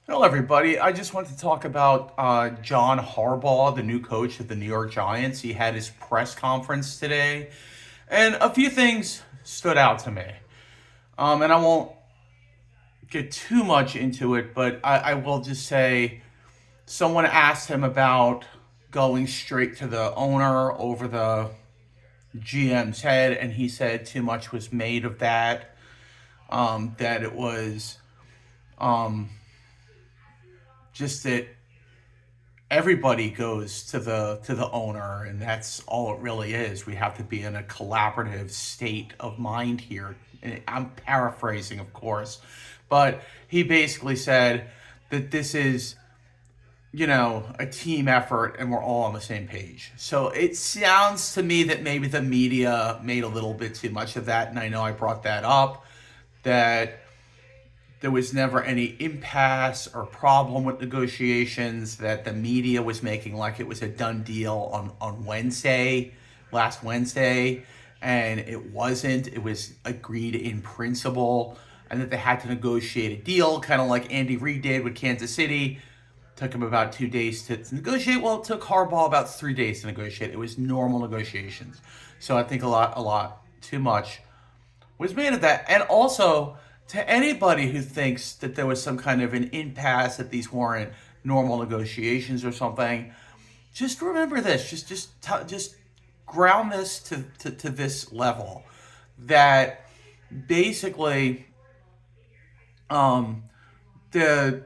Hello, everybody. I just want to talk about John Harbaugh, the new coach of the New York Giants. He had his press conference today, and a few things stood out to me. And I won't get too much into it, but I will just say someone asked him about going straight to the owner over the GM's head, and he said too much was made of that, that it was um, just that everybody goes to the owner, and that's all it really is. We have to be in a collaborative state of mind here. And I'm paraphrasing, of course, but he basically said that this is, a team effort and we're all on the same page. So it sounds to me that maybe the media made a little bit too much of that, and I know I brought that up, that there was never any impasse or problem with negotiations, that the media was making like it was a done deal on Wednesday, last Wednesday, and it wasn't. It was agreed in principle, and that they had to negotiate a deal, kind of like Andy Reid did with Kansas City. Took him about 2 days to negotiate. Well, it took Harbaugh about 3 days to negotiate. It was normal negotiations. So I think a lot too much was made of that. And also, to anybody who thinks that there was some kind of an impasse, that these weren't normal negotiations or something, just remember this. Just ground this to this level. That basically, um, the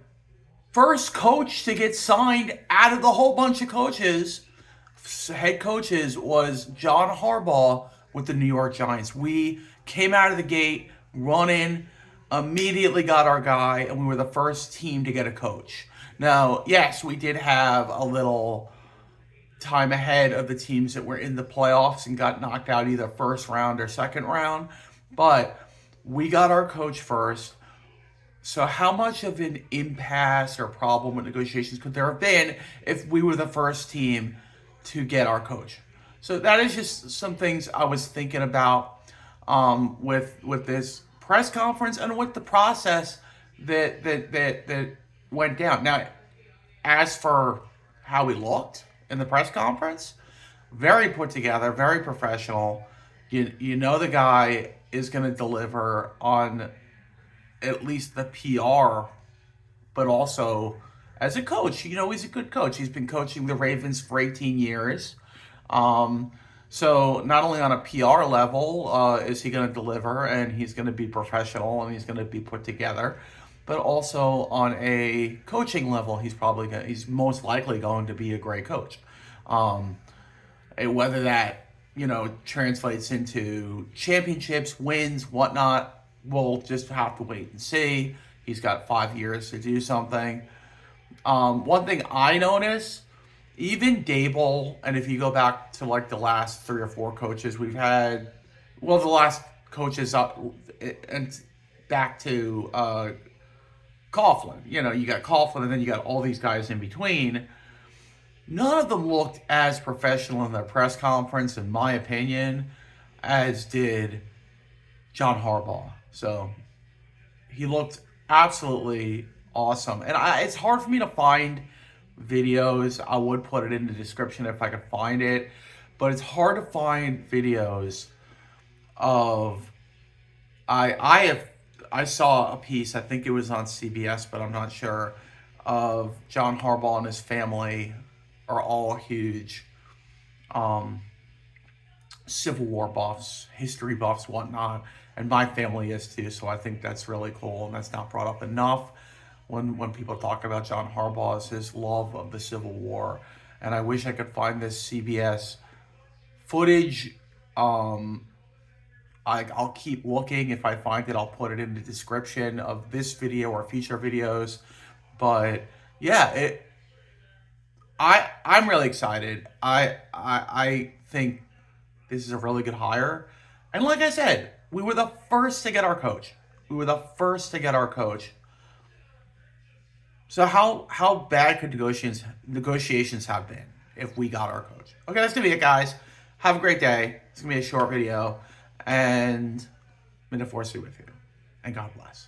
first coach to get signed out of the whole bunch of coaches, head coaches, was John Harbaugh with the New York Giants. We came out of the gate running, immediately got our guy, and we were the first team to get a coach. Now, yes, we did have a little time ahead of the teams that were in the playoffs and got knocked out either first round or second round, but we got our coach first. So, how much of an impasse or problem with negotiations could there have been if we were the first team to get our coach? So, that is just some things I was thinking about, with this press conference and with the process that went down. Now, as for how he looked in the press conference, very put together, very professional. You know the guy is going to deliver on at least the PR, but also as a coach. He's a good coach. He's been coaching the Ravens for 18 years. Um, so not only on a PR level is he going to deliver, and he's going to be professional, and he's going to be put together, but also on a coaching level, he's most likely going to be a great coach. Um, and whether that translates into championships, wins, whatnot, we'll just have to wait and see. He's got 5 years to do something. One thing I notice, even Dable, and if you go back to like the last three or four coaches we've had, well, the last coaches up and back to Coughlin. You got Coughlin, and then you got all these guys in between. None of them looked as professional in their press conference, in my opinion, as did John Harbaugh. So he looked absolutely awesome. And it's hard for me to find videos. I would put it in the description if I could find it. But it's hard to find videos of I saw a piece, I think it was on CBS, but I'm not sure, of John Harbaugh and his family are all huge um, Civil War buffs, history buffs, whatnot, and my family is too. So I think that's really cool, and that's not brought up enough when people talk about John Harbaugh, is his love of the Civil War. And I wish I could find this CBS footage. Um, I'll keep looking. If I find it, I'll put it in the description of this video or future videos. But yeah, I'm really excited. I think this is a really good hire. And like I said, we were the first to get our coach. We were the first to get our coach. So how bad could negotiations have been if we got our coach? Okay, that's gonna be it, guys. Have a great day. It's gonna be a short video, and may the force be with you, and God bless.